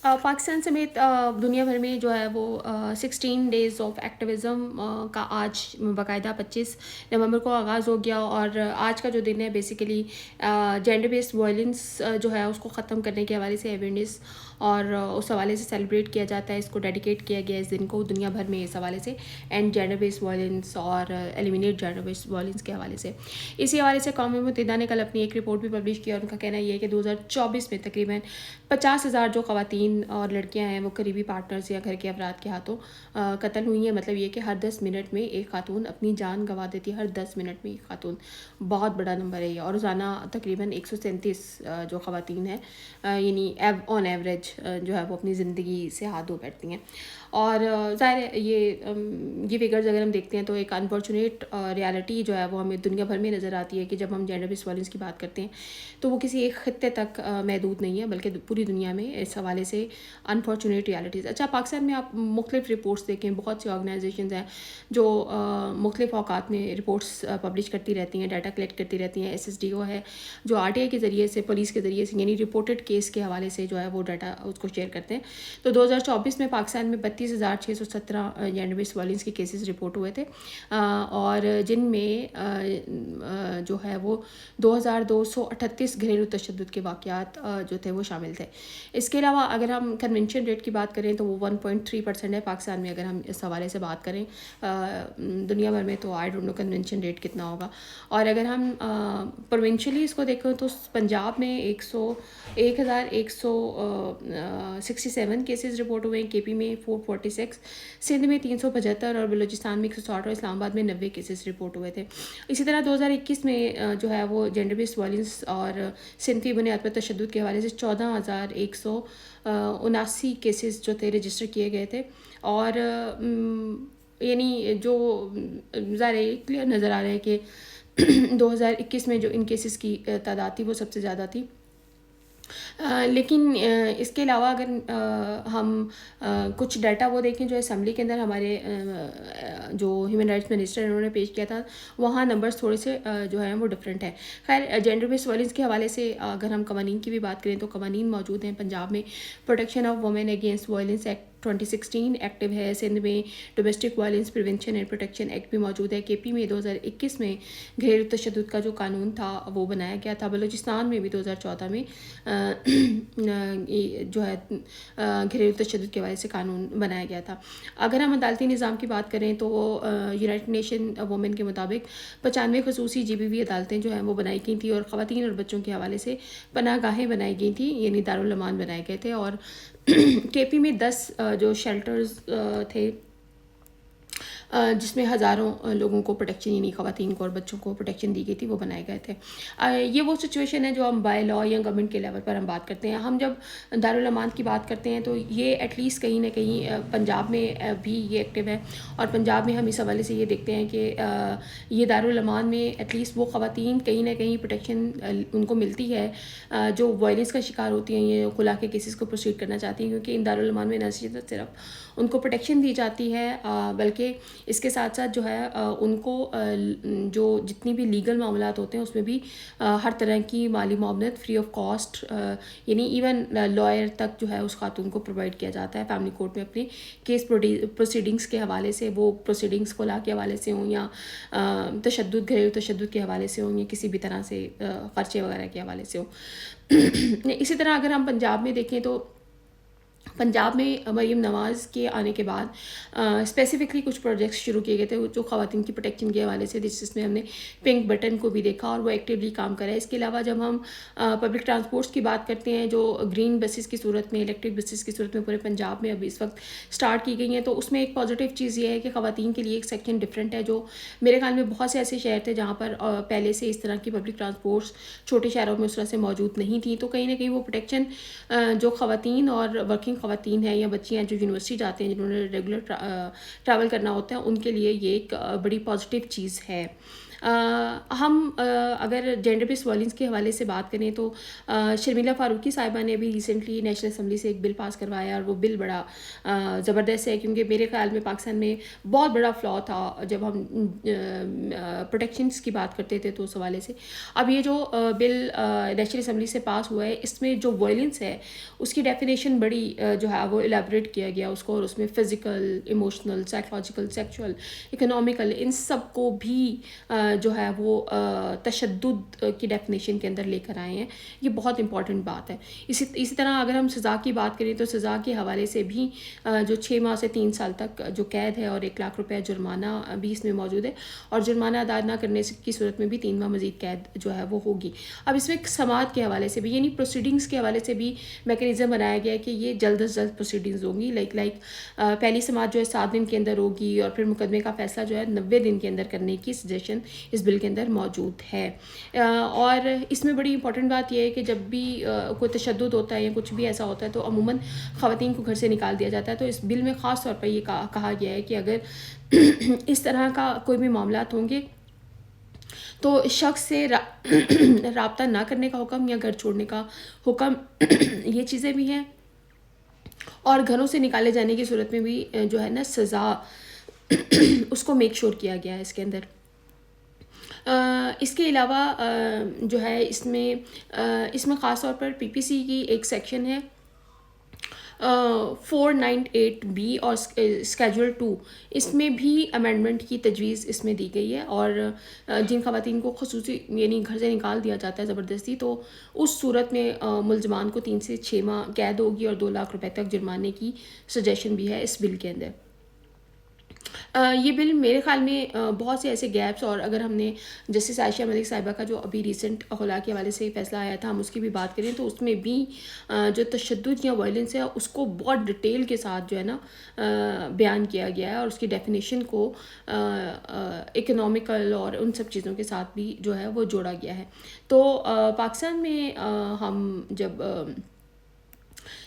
پاکستان سمیت دنیا بھر میں جو ہے وہ 16 ڈیز آف ایکٹیویزم کا آج باقاعدہ 25 نومبر کو آغاز ہو گیا، اور آج کا جو دن ہے بیسیکلی جینڈر بیسڈ وائلنس جو ہے اس کو ختم کرنے کے حوالے سے اویئرنیس اور اس حوالے سے سیلیبریٹ کیا جاتا ہے. اس کو ڈیڈیکیٹ کیا گیا اس دن کو دنیا بھر میں اس حوالے سے اینڈ جینڈر بیسڈ وائلنس اور ایلیمینیٹ جینڈر بیسڈ وائلنس کے حوالے سے. اسی حوالے سے اقوام متحدہ نے کل اپنی ایک رپورٹ بھی پبلش کیا، اور ان کا کہنا یہ ہے کہ 2024 میں تقریباً 50,000 جو خواتین اور لڑکیاں ہیں وہ قریبی پارٹنرز یا گھر کے افراد کے ہاتھوں قتل ہوئی ہیں. مطلب یہ کہ ہر 10 منٹ میں ایک خاتون اپنی جان گنوا دیتی ہے، ہر 10 منٹ میں ایک خاتون. بہت بڑا نمبر ہے یہ، اور روزانہ تقریباً 137 جو خواتین ہیں یعنی آن ایوریج جو ہے وہ اپنی زندگی سے ہاتھ دھو بیٹھتی ہیں. اور ظاہر ہے یہ فگرز اگر ہم دیکھتے ہیں تو ایک انفارچونیٹ ریالٹی جو ہے وہ ہمیں دنیا بھر میں نظر آتی ہے کہ جب ہم جینڈر بیسڈ وائلنس کی بات کرتے ہیں تو وہ کسی ایک خطے تک محدود نہیں ہے، بلکہ پوری دنیا میں اس حوالے سے انفارچونیٹ ریالٹیز. اچھا، پاکستان میں آپ مختلف رپورٹس دیکھیں، بہت سی آرگنائزیشنز ہیں جو مختلف اوقات میں رپورٹس پبلش کرتی رہتی ہیں، ڈیٹا کلیکٹ کرتی رہتی ہیں. SSDO ہے جو RTI کے ذریعے سے، پولیس کے ذریعے سے، یعنی رپورٹڈ کیس کے حوالے سے جو ہے وہ ڈیٹا اس کو شیئر کرتے ہیں. تو 2024 میں پاکستان میں 32,617 جینڈر بیسڈ وائلنس کے کیسز رپورٹ ہوئے تھے، اور جن میں جو ہے وہ 2,238 گھریلو تشدد کے واقعات جو تھے وہ شامل تھے. اس کے علاوہ اگر ہم کنونشن ریٹ کی بات کریں تو وہ 1.3% ہے پاکستان میں. اگر ہم اس حوالے سے بات کریں دنیا بھر میں تو I don't know conviction rate کتنا ہوگا. اور اگر ہم پروونشلی اس کو دیکھیں تو پنجاب میں 1,167 کیسز رپورٹ ہوئے ہیں، KP میں 446، سندھ میں 375، اور بلوچستان میں 160، اور اسلام آباد میں 90 کیسز رپورٹ ہوئے تھے. اسی طرح 2021 میں جو ہے وہ جینڈر بیسڈ وائلنس اور صنفی بنیاد پر تشدد کے حوالے سے 14,179 کیسز جو تھے رجسٹر کیے گئے تھے. اور یعنی جو ظاہر کلیئر نظر آ رہا ہے کہ 2021 میں جو ان کیسز کی تعداد تھی وہ سب سے زیادہ تھی. لیکن اس کے علاوہ اگر ہم کچھ ڈیٹا وہ دیکھیں جو اسمبلی کے اندر ہمارے جو ہیومن رائٹس منسٹر انہوں نے پیش کیا تھا، وہاں نمبرز تھوڑے سے جو ہیں وہ ڈفرینٹ ہیں. خیر، جینڈر بیسڈ وائلنس کے حوالے سے اگر ہم قوانین کی بھی بات کریں تو قوانین موجود ہیں. پنجاب میں protection of women against violence act 2016 active ہے. سندھ میں domestic violence prevention and protection act بھی موجود ہے. KP میں 2021 میں گھریلو تشدد کا جو قانون تھا وہ بنایا گیا تھا. بلوچستان میں بھی 2014 میں جو ہے گھریلو تشدد کے حوالے سے قانون بنایا گیا تھا. اگر ہم عدالتی نظام کی بات کریں تو یونائٹڈ نیشن وومن کے مطابق 95 خصوصی GBV عدالتیں جو ہیں وہ بنائی گئی تھیں، اور خواتین اور بچوں کے حوالے سے پناہ گاہیں بنائی گئی تھیں، یعنی دارالامان بنائے گئے تھے. اور KP میں 10 جو شیلٹرز تھے جس میں ہزاروں لوگوں کو پروٹیکشن، یعنی خواتین کو اور بچوں کو پروٹیکشن دی گئی تھی، وہ بنائے گئے تھے. یہ وہ سچویشن ہے جو ہم بائی لا یا گورنمنٹ کے لیول پر ہم بات کرتے ہیں. ہم جب دارالامان کی بات کرتے ہیں تو یہ ایٹ لیسٹ کہیں نہ کہیں پنجاب میں بھی یہ ایکٹیو ہے، اور پنجاب میں ہم اس حوالے سے یہ دیکھتے ہیں کہ یہ دارالامان میں ایٹ لیسٹ وہ خواتین کہیں نہ کہیں پروٹیکشن ان کو ملتی ہے جو وائلنس کا شکار ہوتی ہیں، یہ خلا کے کیسز کو پروسیڈ کرنا چاہتی ہیں، کیونکہ ان دارالامان میں نہ صرف ان کو پروٹیکشن دی جاتی ہے بلکہ اس کے ساتھ ساتھ جو ہے ان کو جو جتنی بھی لیگل معاملات ہوتے ہیں اس میں بھی ہر طرح کی مالی معاونت فری آف کاسٹ، یعنی ایون لائر تک جو ہے اس خاتون کو پرووائڈ کیا جاتا ہے فیملی کورٹ میں اپنے کیس پروسیڈنگس کے حوالے سے. وہ پروسیڈنگس خلا کے حوالے سے ہوں یا تشدد، گھریلو تشدد کے حوالے سے ہوں، یا کسی بھی طرح سے خرچے وغیرہ کے حوالے سے ہوں. اسی طرح اگر ہم پنجاب میں دیکھیں تو پنجاب میں مریم نواز کے آنے کے بعد اسپیسیفکلی کچھ پروجیکٹس شروع کیے گئے تھے جو خواتین کی پروٹیکشن کے حوالے سے، جس میں ہم نے پنک بٹن کو بھی دیکھا اور وہ ایکٹیولی کام کرا ہے. اس کے علاوہ جب ہم پبلک ٹرانسپورٹس کی بات کرتے ہیں جو گرین بسز کی صورت میں، الیکٹرک بسز کی صورت میں پورے پنجاب میں ابھی اس وقت اسٹارٹ کی گئی ہیں، تو اس میں ایک پازیٹیو چیز یہ ہے کہ خواتین کے لیے ایک سیکشن ڈفرینٹ ہے. جو میرے خیال میں بہت سے ایسے شہر تھے جہاں پر پہلے سے اس طرح کی پبلک ٹرانسپورٹس چھوٹے شہروں میں اس طرح سے موجود نہیں تھیں، تو کہیں نہ کہیں وہ پروٹیکشن جو خواتین اور ورکنگ خواتین ہیں یا بچیاں جو یونیورسٹی جاتے ہیں، جنہوں نے ریگولر ٹریول کرنا ہوتا ہے، ان کے لیے یہ ایک بڑی پازیٹیو چیز ہے. ہم اگر جینڈر بیس وائلنس کے حوالے سے بات کریں تو شرمیلا فاروقی صاحبہ نے بھی ریسنٹلی نیشنل اسمبلی سے ایک بل پاس کروایا، اور وہ بل بڑا زبردست ہے، کیونکہ میرے خیال میں پاکستان میں بہت بڑا فلا تھا جب ہم پروٹیکشنس کی بات کرتے تھے تو اس حوالے سے. اب یہ جو بل نیشنل اسمبلی سے پاس ہوا ہے، اس میں جو وائلنس ہے اس کی ڈیفینیشن بڑی جو ہے وہ الیبریٹ کیا گیا اس کو، اور اس میں physical, emotional, psychological, sexual, economical, ان سب کو بھی جو ہے وہ تشدد کی ڈیفینیشن کے اندر لے کر آئے ہیں. یہ بہت امپورٹنٹ بات ہے. اسی طرح اگر ہم سزا کی بات کریں تو سزا کے حوالے سے بھی جو 6 ماہ سے 3 سال تک جو قید ہے اور 1 لاکھ روپے جرمانہ بھی اس میں موجود ہے، اور جرمانہ ادا نہ کرنے کی صورت میں بھی 3 ماہ مزید قید جو ہے وہ ہوگی. اب اس میں سماعت کے حوالے سے بھی، یعنی پروسیڈنگس کے حوالے سے بھی میکینزم بنایا گیا ہے کہ یہ جلد از جلد پروسیڈنگز ہوں گی. لائک پہلی سماعت جو ہے 7 دن کے اندر ہوگی، اور پھر مقدمے کا فیصلہ جو ہے 90 دن کے اندر کرنے کی سجیشن اس بل کے اندر موجود ہے. اور اس میں بڑی امپورٹنٹ بات یہ ہے کہ جب بھی کوئی تشدد ہوتا ہے یا کچھ بھی ایسا ہوتا ہے تو عموماً خواتین کو گھر سے نکال دیا جاتا ہے. تو اس بل میں خاص طور پر یہ کہا گیا ہے کہ اگر اس طرح کا کوئی بھی معاملات ہوں گے تو شخص سے رابطہ نہ کرنے کا حکم یا گھر چھوڑنے کا حکم یہ چیزیں بھی ہیں، اور گھروں سے نکالے جانے کی صورت میں بھی جو ہے نا سزا اس کو میک شور کیا گیا ہے اس کے اندر. اس کے علاوہ جو ہے اس میں خاص طور پر پی پی سی کی ایک سیکشن ہے 498B اور اسکیجول 2، اس میں بھی امینڈمنٹ کی تجویز اس میں دی گئی ہے. اور جن خواتین کو خصوصی یعنی گھر سے نکال دیا جاتا ہے زبردستی، تو اس صورت میں ملزمان کو 3 سے 6 ماہ قید ہوگی اور 2 لاکھ روپے تک جرمانے کی سجیشن بھی ہے اس بل کے اندر. یہ بل میرے خیال میں بہت سے ایسے گیپس، اور اگر ہم نے جسٹس عائشہ ملک صاحبہ کا جو ابھی ریسنٹ خلا کے حوالے سے فیصلہ آیا تھا، ہم اس کی بھی بات کریں تو اس میں بھی جو تشدد یا وائلنس ہے اس کو بہت ڈیٹیل کے ساتھ جو ہے نا بیان کیا گیا ہے، اور اس کی ڈیفینیشن کو اکنامیکل اور ان سب چیزوں کے ساتھ بھی جو ہے وہ جوڑا گیا ہے. تو پاکستان میں ہم جب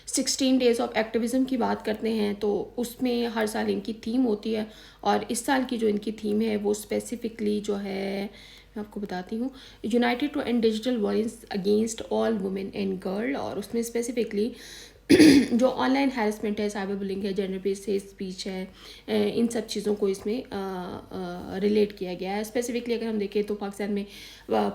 16 ڈیز آف ایکٹیویزم کی بات کرتے ہیں تو اس میں ہر سال ان کی تھیم ہوتی ہے، اور اس سال کی جو ان کی تھیم ہے وہ اسپیسیفکلی جو ہے میں آپ کو بتاتی ہوں، united to end digital violence against all women and girl. اور اس میں اسپیسیفکلی جو آن لائن ہیرسمنٹ ہے، سائبر بلنگ ہے، جینڈر بیس اسپیچ ہے، ان سب چیزوں کو اس میں ریلیٹ کیا گیا ہے. اسپیسیفکلی اگر ہم دیکھیں تو پاکستان میں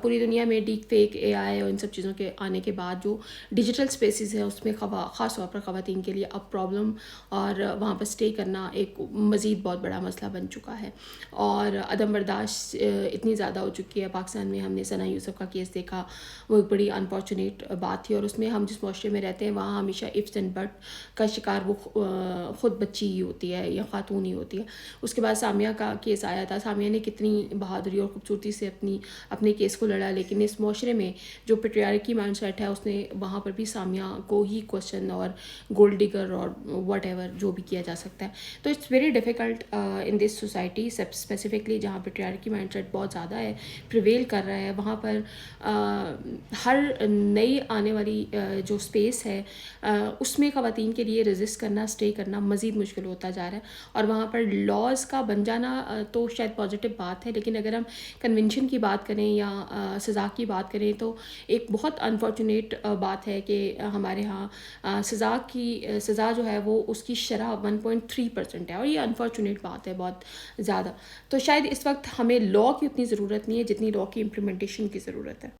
پوری دنیا میں ڈیپ فیک، اے آئی اور ان سب چیزوں کے آنے کے بعد جو ڈیجیٹل اسپیسیز ہیں اس میں خاص طور پر خواتین کے لیے اب پرابلم اور وہاں پر اسٹے کرنا ایک مزید بہت بڑا مسئلہ بن چکا ہے، اور عدم برداشت اتنی زیادہ ہو چکی ہے. پاکستان میں ہم نے ثنا یوسف کا کیس دیکھا، وہ ایک بڑی انفارچونیٹ بات تھی، اور اس میں ہم جس معاشرے میں رہتے ہیں وہاں ہمیشہ ifs and but کا شکار وہ خود بچی ہی ہوتی ہے یا خاتون ہی ہوتی ہے. اس کے بعد سامیہ کا کیس آیا تھا. سامیہ نے کتنی بہادری اور خوبصورتی سے اپنے کیس کو لڑا، لیکن اس معاشرے میں جو پیٹریارکی مائنڈ سیٹ ہے اس نے وہاں پر بھی سامیہ کو ہی کوشچن اور گولڈ ڈگر اور واٹ ایور جو بھی کیا جا سکتا ہے. تو it's very difficult in this society, specifically جہاں پیٹریارکی مائنڈ سیٹ بہت زیادہ ہے، پریویل کر رہا ہے، وہاں پر ہر نئی آنے والی جو اسپیس ہے اس میں خواتین کے لیے ریزسٹ کرنا، اسٹے کرنا مزید مشکل ہوتا جا رہا ہے. اور وہاں پر لاز کا بن جانا تو شاید پازیٹیو بات ہے، لیکن اگر ہم کنونشن کی بات کریں یا سزا کی بات کریں تو ایک بہت انفارچونیٹ بات ہے کہ ہمارے ہاں سزا جو ہے وہ اس کی شرح 1.3% ہے، اور یہ انفارچونیٹ بات ہے بہت زیادہ. تو شاید اس وقت ہمیں لا کی اتنی ضرورت نہیں ہے جتنی لا کی امپلیمنٹیشن کی ضرورت ہے.